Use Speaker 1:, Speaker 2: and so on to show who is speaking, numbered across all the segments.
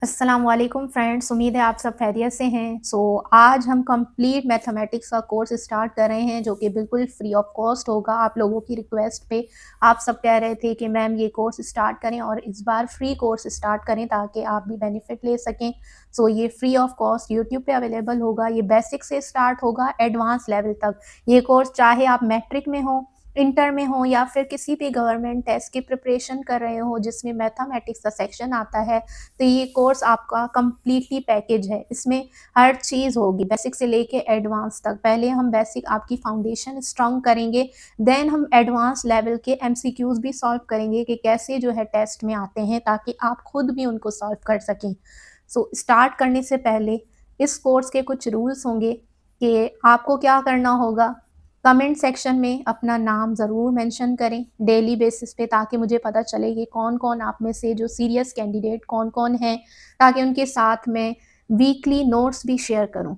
Speaker 1: अस्सलाम वालेकुम फ्रेंड्स, उम्मीद है आप सब खैरियत से हैं। आज हम कंप्लीट मैथमेटिक्स का कोर्स स्टार्ट कर रहे हैं जो कि बिल्कुल फ्री ऑफ कॉस्ट होगा। आप लोगों की रिक्वेस्ट पे आप सब कह रहे थे कि मैम ये कोर्स स्टार्ट करें और इस बार फ्री कोर्स स्टार्ट करें ताकि आप भी बेनिफिट ले सकें। ये फ्री ऑफ कॉस्ट यूट्यूब पे अवेलेबल होगा। ये बेसिक से स्टार्ट होगा एडवांस लेवल तक। ये कोर्स चाहे आप मैट्रिक में हो, इंटर में हो या फिर किसी भी गवर्नमेंट टेस्ट की प्रिपरेशन कर रहे हो जिसमें मैथमेटिक्स का सेक्शन आता है, तो ये कोर्स आपका कंप्लीटली पैकेज है। इसमें हर चीज़ होगी बेसिक से लेके एडवांस तक। पहले हम बेसिक आपकी फाउंडेशन स्ट्रॉन्ग करेंगे, देन हम एडवांस लेवल के एमसीक्यूज भी सॉल्व करेंगे कि कैसे जो है टेस्ट में आते हैं ताकि आप खुद भी उनको सॉल्व कर सकें। स्टार्ट करने से पहले इस कोर्स के कुछ रूल्स होंगे कि आपको क्या करना होगा। कमेंट सेक्शन में अपना नाम ज़रूर मेंशन करें डेली बेसिस पे ताकि मुझे पता चले कि कौन कौन आप में से जो सीरियस कैंडिडेट कौन कौन हैं, ताकि उनके साथ मैं वीकली नोट्स भी शेयर करूं।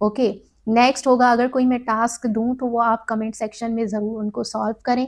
Speaker 1: ओके, नेक्स्ट होगा अगर कोई मैं टास्क दूं तो वो आप कमेंट सेक्शन में ज़रूर उनको सॉल्व करें।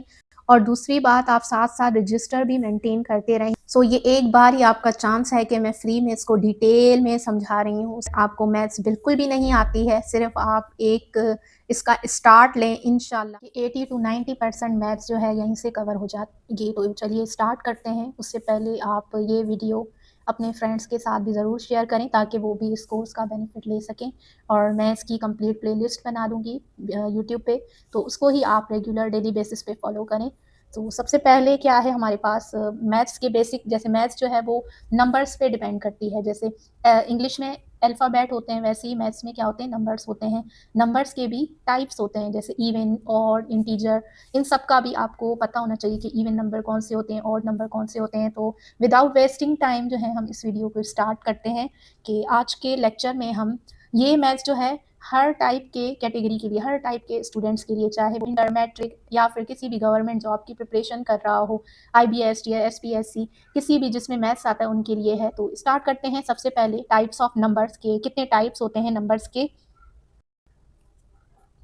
Speaker 1: और दूसरी बात, आप साथ साथ रजिस्टर भी मेंटेन करते रहें। ये एक बार ही आपका चांस है कि मैं फ्री में इसको डिटेल में समझा रही हूँ। आपको मैथ्स बिल्कुल भी नहीं आती है, सिर्फ आप एक इसका स्टार्ट लें, इंशाल्लाह 80 to 90% मैथ्स जो है यहीं से कवर हो जाएगी। तो चलिए स्टार्ट करते हैं। उससे पहले आप ये वीडियो अपने फ्रेंड्स के साथ भी ज़रूर शेयर करें ताकि वो भी इस कोर्स का बेनिफिट ले सकें। और मैं इसकी कंप्लीट प्लेलिस्ट बना दूँगी यूट्यूब पे, तो उसको ही आप रेगुलर डेली बेसिस पे फॉलो करें। सबसे पहले क्या है हमारे पास, मैथ्स के बेसिक, जैसे मैथ्स जो है वो नंबर्स पे डिपेंड करती है। जैसे इंग्लिश में अल्फ़ाबेट होते हैं, वैसे ही मैथ्स में क्या होते हैं, नंबर्स होते हैं। नंबर्स के भी टाइप्स होते हैं जैसे इवन, ऑड, इंटीजर। इन सब का भी आपको पता होना चाहिए कि इवन नंबर कौन से होते हैं, ऑड नंबर कौन से होते हैं। तो विदाउट वेस्टिंग टाइम जो है हम इस वीडियो को स्टार्ट करते हैं कि आज के लेक्चर में हम ये मैथ्स जो है हर टाइप के कैटेगरी के लिए, हर टाइप के स्टूडेंट्स के लिए, चाहे वो इंटर, मैट्रिक या फिर किसी भी गवर्नमेंट जॉब की प्रिपरेशन कर रहा हो, IBS या SPSC, किसी भी जिसमें मैथ्स आता है उनके लिए है। तो स्टार्ट करते हैं। सबसे पहले टाइप्स ऑफ नंबर्स के, कितने टाइप्स होते हैं नंबर्स के।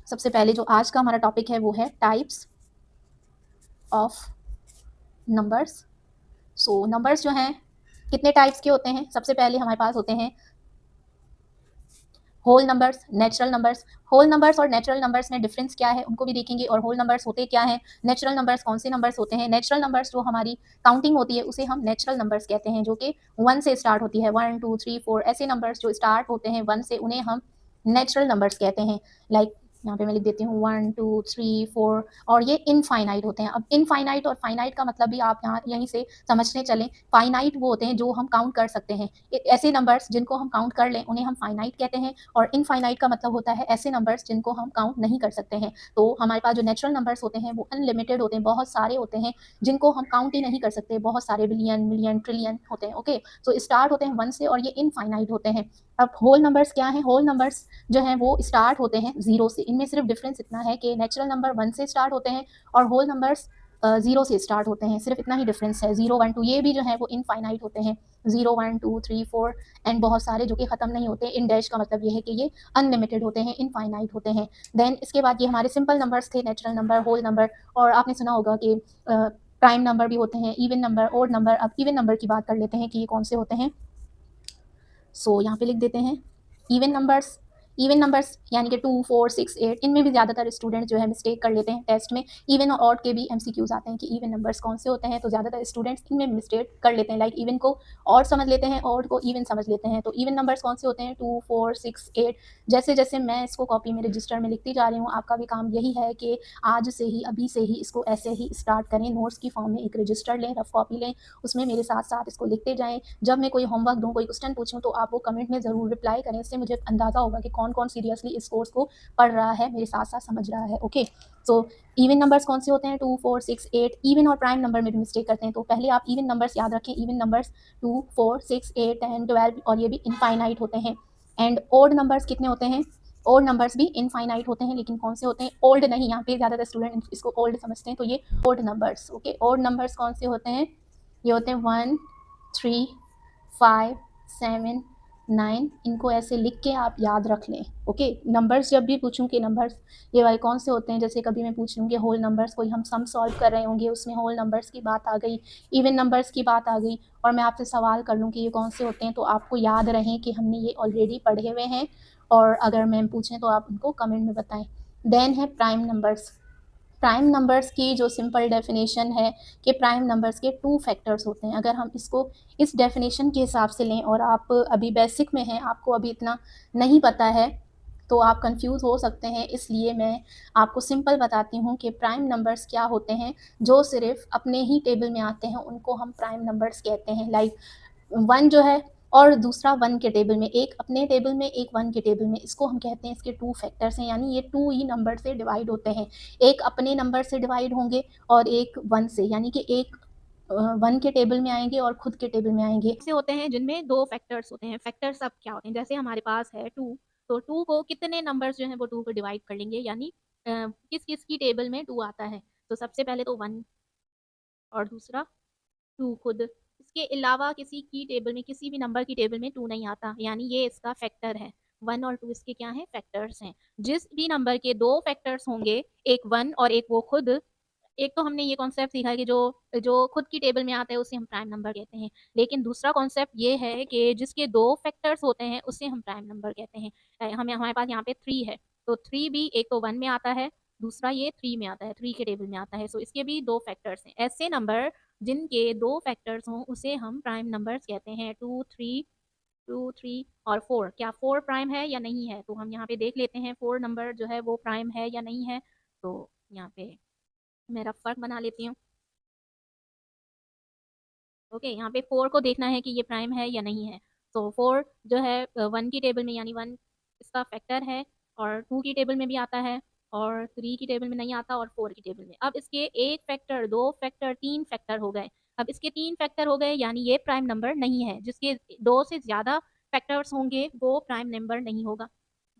Speaker 1: सबसे पहले जो आज का हमारा टॉपिक है वो है टाइप्स ऑफ नंबर्स। नंबर्स जो हैं कितने टाइप्स के होते हैं। सबसे पहले हमारे पास होते हैं whole numbers, natural numbers. Whole numbers और नेचुरल नंबर्स में डिफरेंस क्या है उनको भी देखेंगे, और होल नंबर्स होते क्या हैं, नेचुरल नंबर्स कौन से नंबर्स होते हैं। नेचुरल नंबर्स जो हमारी काउंटिंग होती है उसे हम नेचुरल नंबर्स कहते हैं, जो कि 1 से स्टार्ट होती है। 1 2 3 4 ऐसे नंबर्स जो स्टार्ट होते हैं 1 से, उन्हें हम नेचुरल नंबर्स कहते हैं। लाइक यहाँ पे मैं लिख देती हूँ 1 2 3 4, और ये इनफाइनाइट होते हैं। अब इनफाइनाइट और फाइनाइट का मतलब भी आप यहाँ यहीं से समझने चलें। फाइनाइट वो होते हैं जो हम काउंट कर सकते हैं, ऐसे नंबर्स जिनको हम काउंट कर लें उन्हें हम फाइनाइट कहते हैं। और इनफाइनाइट का मतलब होता है ऐसे नंबर्स जिनको हम काउंट नहीं कर सकते हैं। तो हमारे पास जो नेचुरल नंबर्स होते हैं वो अनलिमिटेड होते हैं, बहुत सारे होते हैं जिनको हम काउंट ही नहीं कर सकते। बहुत सारे बिलियन, मिलियन, ट्रिलियन होते हैं। ओके, स्टार्ट होते हैं 1 से और ये इनफाइनाइट होते हैं। अब होल नंबर्स क्या है। होल नंबर्स जो हैं वो स्टार्ट होते हैं 0 से। इनमें सिर्फ डिफरेंस इतना है कि नेचुरल नंबर 1 से स्टार्ट होते हैं और होल नंबर्स 0 से स्टार्ट होते हैं। सिर्फ इतना ही डिफरेंस है, 0 1 2। ये भी जो है वो इनफाइनाइट होते हैं, 0 1 2 3 4 एंड बहुत सारे जो कि ख़त्म नहीं होते। इन डैश का मतलब ये है कि ये अनलिमिटेड होते हैं, इनफाइनाइट होते हैं। देन इसके बाद ये हमारे सिंपल नंबर्स थे, नेचुरल नंबर, होल नंबर। और आपने सुना होगा कि प्राइम नंबर भी होते हैं, इवन नंबर, ओड नंबर। अब इवन नंबर की बात कर लेते हैं कि ये कौन से होते हैं। यहाँ पे लिख देते हैं इवन नंबर्स। इवन नंबर्स यानी कि 2 4 6 8, इनमें भी ज़्यादातर स्टूडेंट जो है मिस्टेक कर लेते हैं टेस्ट में। इवन और ऑड के भी MCQs आते हैं कि इवन नंबर्स कौन से होते हैं, तो ज़्यादातर स्टूडेंट्स इनमें मिस्टेक कर लेते हैं। लाइक इवन को ऑड समझ लेते हैं, ऑड को इवन समझ लेते हैं। तो इवन नंबर्स कौन से होते हैं, 2 4 6 8। जैसे जैसे मैं इसको कॉपी में, रजिस्टर में लिखती जा रही हूँ, आपका भी काम यही है कि आज से ही, अभी से ही इसको ऐसे ही स्टार्ट करें। नोट्स की फॉर्म में एक रजिस्टर लें, रफ कॉपी लें, उसमें मेरे साथ साथ इसको लिखते जाएँ। जब मैं कोई होमवर्क दूँ, कोई क्वेश्चन पूछूँ, तो आप वो कमेंट में ज़रूर रिप्लाई करें। इससे मुझे अंदाज़ा होगा कि कौन कौन सीरियसली इस कोर्स को पढ़ रहा है, मेरे साथ साथ समझ रहा है। ओके, इवन नंबर्स कौन से होते हैं, 2 4 6 8। इवन और प्राइम नंबर में भी मिस्टेक करते हैं, तो पहले आप इवन नंबर्स याद रखें। इवन नंबर्स 2 4 6 8 10 12, और ये भी इनफाइनाइट होते हैं। एंड ओड नंबर्स कितने होते हैं, ओड नंबर्स भी इनफाइनाइट होते हैं, लेकिन कौन से होते हैं, ओल्ड नहीं। यहाँ पे ज़्यादातर स्टूडेंट इसको ओल्ड समझते हैं, तो ये odd numbers. Okay, odd numbers कौन से होते हैं, ये होते हैं 1 3 5 7 9, इनको ऐसे लिख के आप याद रख लें। ओके, नंबर्स जब भी पूछूं कि नंबर्स ये वाले कौन से होते हैं, जैसे कभी मैं पूछ लूँगी होल नंबर्स, कोई हम सम सॉल्व कर रहे होंगे, उसमें होल नंबर्स की बात आ गई, इवन नंबर्स की बात आ गई, और मैं आपसे सवाल कर लूँ कि ये कौन से होते हैं, तो आपको याद रहें कि हमने ये ऑलरेडी पढ़े हुए हैं, और अगर मैम पूछें तो आप उनको कमेंट में बताएं। देन है प्राइम नंबर्स। प्राइम नंबर्स की जो सिंपल डेफिनेशन है कि प्राइम नंबर्स के 2 फैक्टर्स होते हैं। अगर हम इसको इस डेफिनेशन के हिसाब से लें, और आप अभी बेसिक में हैं, आपको अभी इतना नहीं पता है, तो आप कंफ्यूज हो सकते हैं, इसलिए मैं आपको सिंपल बताती हूँ कि प्राइम नंबर्स क्या होते हैं। जो सिर्फ अपने ही टेबल में आते हैं उनको हम प्राइम नंबर्स कहते हैं। लाइक 1 जो है, और दूसरा 1 के टेबल में, एक अपने टेबल में, एक 1 के टेबल में, इसको हम कहते हैं, इसके 2 फैक्टर्स हैं, यानी ये 2 ही नंबर से डिवाइड होते हैं। एक अपने नंबर से डिवाइड होंगे और एक 1 से, यानी कि एक 1 के टेबल में आएंगे और खुद के टेबल में आएंगे। ऐसे होते हैं जिनमें 2 फैक्टर्स होते हैं। फैक्टर्स अब क्या होते हैं, जैसे हमारे पास है 2, तो 2 को कितने नंबर्स जो हैं वो 2 को डिवाइड कर लेंगे, यानी किस किस की टेबल में 2 आता है। तो सबसे पहले तो 1, और दूसरा 2 खुद। इसके अलावा किसी की टेबल में, किसी भी नंबर की टेबल में 2 नहीं आता, यानी ये इसका फैक्टर है। 1 और 2 इसके क्या हैं, फैक्टर्स हैं। जिस भी नंबर के 2 फैक्टर्स होंगे, एक 1 और एक वो खुद, एक तो हमने ये कॉन्सेप्ट सीखा है कि जो जो खुद की टेबल में आता है उसे हम प्राइम नंबर कहते हैं। लेकिन दूसरा कॉन्सेप्ट ये है कि जिसके 2 फैक्टर्स होते हैं उसे हम प्राइम नंबर कहते हैं। हमें हमारे पास यहाँ पे 3 है, तो 3 भी एक तो 1 में आता है, दूसरा ये 3 में आता है, 3 के टेबल में आता है। सो इसके भी 2 फैक्टर्स हैं। ऐसे नंबर जिनके 2 फैक्टर्स हों उसे हम प्राइम नंबर्स कहते हैं। 2, 3, 2, 3 और 4। क्या 4 प्राइम है या नहीं है, तो हम यहाँ पे देख लेते हैं 4 नंबर जो है वो प्राइम है या नहीं है। तो यहाँ पे मैं रफ वर्क बना लेती हूँ। ओके, यहाँ पे 4 को देखना है कि ये प्राइम है या नहीं है। तो 4 जो है 1 की टेबल में, यानी 1 इसका फैक्टर है, और 2 की टेबल में भी आता है, और 3 की टेबल में नहीं आता, और 4 की टेबल में। अब इसके एक फैक्टर, 2 फैक्टर, 3 फैक्टर हो गए। अब इसके 3 फैक्टर हो गए, यानी ये प्राइम नंबर नहीं है। जिसके 2 से ज़्यादा फैक्टर्स होंगे वो प्राइम नंबर नहीं होगा,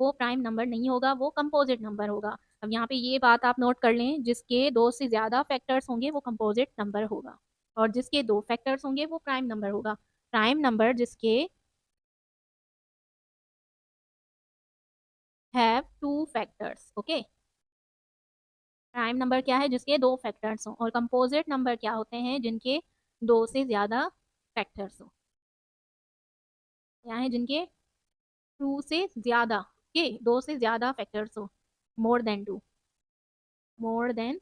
Speaker 1: वो प्राइम नंबर नहीं होगा, वो कंपोजिट नंबर होगा। अब यहाँ पे ये बात आप नोट कर लें, जिसके 2 से ज़्यादा फैक्टर्स होंगे वो कंपोजिट नंबर होगा, और जिसके 2 फैक्टर्स होंगे वो प्राइम नंबर होगा। प्राइम नंबर जिसके have 2 factors. Okay, prime number क्या है, जिसके 2 फैक्टर्स हों, और कंपोजिट नंबर क्या होते हैं, जिनके 2 से ज़्यादा फैक्टर्स हों, क्या है, जिनके 2 से ज़्यादा के 2 से ज़्यादा फैक्टर्स हो, more than 2, more than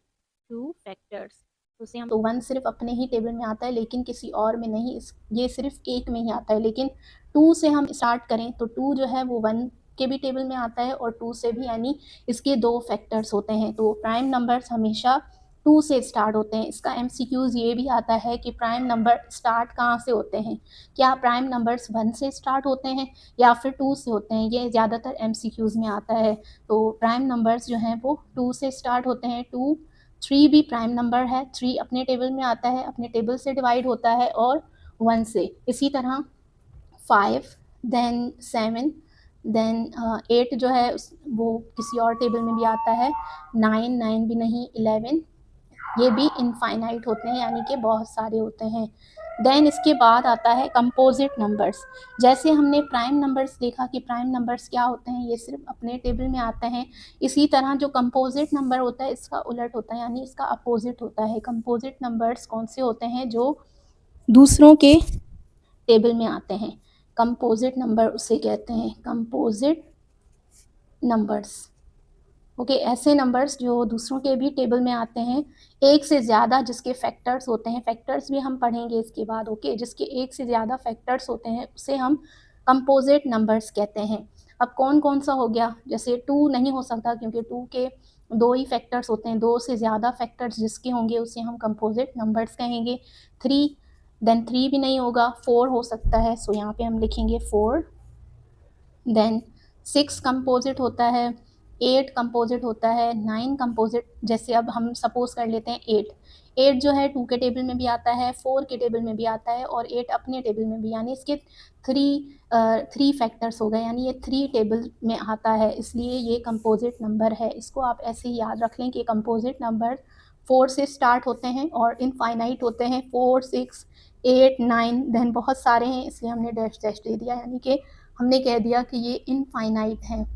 Speaker 1: 2 factors. तो उसे हम, तो 1 सिर्फ अपने ही टेबल में आता है लेकिन किसी और में नहीं, ये सिर्फ एक में ही आता है। लेकिन 2 से हम स्टार्ट करें तो 2 जो है वो 1 के भी टेबल में आता है, और 2 से भी, यानी इसके 2 फैक्टर्स होते हैं। तो प्राइम नंबर्स हमेशा 2 से स्टार्ट होते हैं। इसका एमसीक्यूज ये भी आता है कि प्राइम नंबर स्टार्ट कहाँ से होते हैं, क्या प्राइम नंबर्स 1 से स्टार्ट होते हैं या फिर 2 से होते हैं, ये ज़्यादातर एमसीक्यूज में आता है। तो प्राइम नंबर्स जो हैं वो 2 से स्टार्ट होते हैं। 2, 3 भी प्राइम नंबर है, 3 अपने टेबल में आता है, अपने टेबल से डिवाइड होता है, और 1 से। इसी तरह 5, देन 7, देन 8 जो है वो किसी और टेबल में भी आता है। 9, 9 भी नहीं, 11, ये भी इनफाइनाइट होते हैं, यानी कि बहुत सारे होते हैं। देन इसके बाद आता है कंपोजिट नंबर्स। जैसे हमने प्राइम नंबर्स देखा कि प्राइम नंबर्स क्या होते हैं, ये सिर्फ अपने टेबल में आते हैं, इसी तरह जो कंपोजिट नंबर होता है इसका उलट होता है, यानी इसका अपोजिट होता है। कंपोजिट नंबर्स कौन से होते हैं, जो दूसरों के टेबल में आते हैं, कंपोजिट नंबर उसे कहते हैं, कंपोजिट नंबर्स। ओके, ऐसे नंबर्स जो दूसरों के भी टेबल में आते हैं, एक से ज़्यादा जिसके फैक्टर्स होते हैं, फैक्टर्स भी हम पढ़ेंगे इसके बाद। ओके, जिसके एक से ज़्यादा फैक्टर्स होते हैं उसे हम कंपोजिट नंबर्स कहते हैं। अब कौन कौन सा हो गया, जैसे 2 नहीं हो सकता क्योंकि 2 के 2 ही फैक्टर्स होते हैं, 2 से ज़्यादा फैक्टर्स जिसके होंगे उसे हम कंपोजिट नंबर्स कहेंगे। 3, देन 3 भी नहीं होगा। 4 हो सकता है, सो यहाँ पे हम लिखेंगे 4। देन 6 कंपोजिट होता है, 8 कंपोजिट होता है, 9 कंपोजिट, जैसे अब हम सपोज कर लेते हैं 8, 8 जो है 2 के टेबल में भी आता है, 4 के टेबल में भी आता है, और 8 अपने टेबल में भी, यानी इसके 3 फैक्टर्स हो गए, यानी ये 3 टेबल में आता है, इसलिए ये कंपोजिट नंबर है। इसको आप ऐसे ही याद रख लें कि कंपोजिट नंबर 4 से स्टार्ट होते हैं और इनफाइनाइट होते हैं। 4, 6, 8, 9 देन बहुत सारे हैं, इसलिए हमने डैश डैश दे दिया, यानी कि हमने कह दिया कि ये इनफाइनाइट हैं।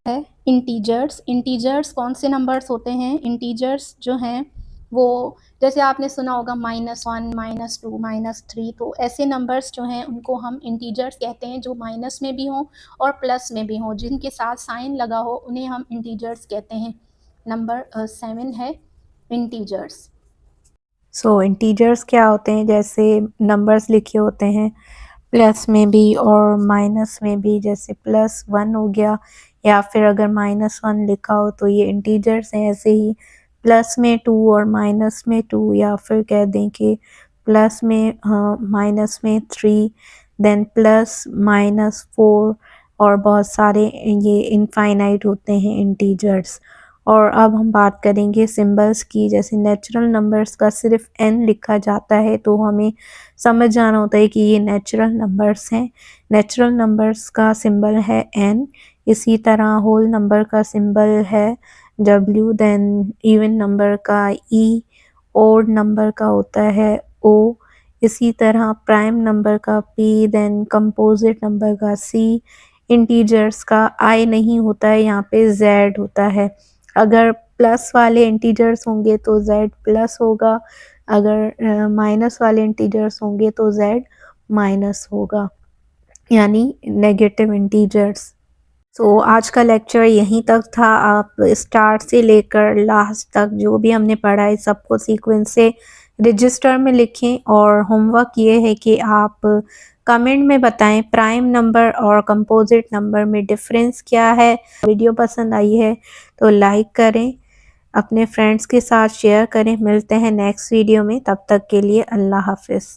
Speaker 1: है इंटीजर्स। इंटीजर्स कौन से नंबर्स होते हैं? इंटीजर्स जो हैं वो जैसे आपने सुना होगा -1, -2, -3, तो ऐसे नंबर्स जो हैं उनको हम इंटीजर्स कहते हैं, जो माइनस में भी हों और प्लस में भी हों, जिनके साथ साइन लगा हो उन्हें हम इंटीजर्स कहते हैं। नंबर 7 है इंटीजर्स।
Speaker 2: सो इंटीजर्स क्या होते हैं? जैसे नंबर्स लिखे होते हैं प्लस में भी और माइनस में भी, जैसे +1 हो गया, या फिर अगर -1 लिखा हो तो ये इंटीजर्स हैं। ऐसे ही प्लस में 2 और माइनस में 2, या फिर कह दें कि प्लस में माइनस में 3, देन +-4, और बहुत सारे ये इनफाइनाइट होते हैं इंटीजर्स। और अब हम बात करेंगे सिंबल्स की। जैसे नेचुरल नंबर्स का सिर्फ n लिखा जाता है तो हमें समझ जाना होता है कि ये नेचुरल नंबर्स हैं। नेचुरल नंबर्स का सिंबल है n। इसी तरह होल नंबर का सिंबल है w, देन इवन नंबर का e, ओड नंबर का होता है o, इसी तरह प्राइम नंबर का p, देन कंपोजिट नंबर का c। इंटीजर्स का i नहीं होता है, यहाँ पे z होता है। अगर प्लस वाले इंटीजर्स होंगे तो z प्लस होगा, अगर माइनस वाले इंटीजर्स होंगे तो z माइनस होगा, यानी नेगेटिव इंटीजर्स। सो आज का लेक्चर यहीं तक था। आप स्टार्ट से लेकर लास्ट तक जो भी हमने पढ़ा है सबको सीक्वेंस से रजिस्टर में लिखें, और होमवर्क ये है कि आप कमेंट में बताएं प्राइम नंबर और कंपोजिट नंबर में डिफरेंस क्या है। वीडियो पसंद आई है तो लाइक करें, अपने फ्रेंड्स के साथ शेयर करें। मिलते हैं नेक्स्ट वीडियो में, तब तक के लिए अल्लाह हाफिज़।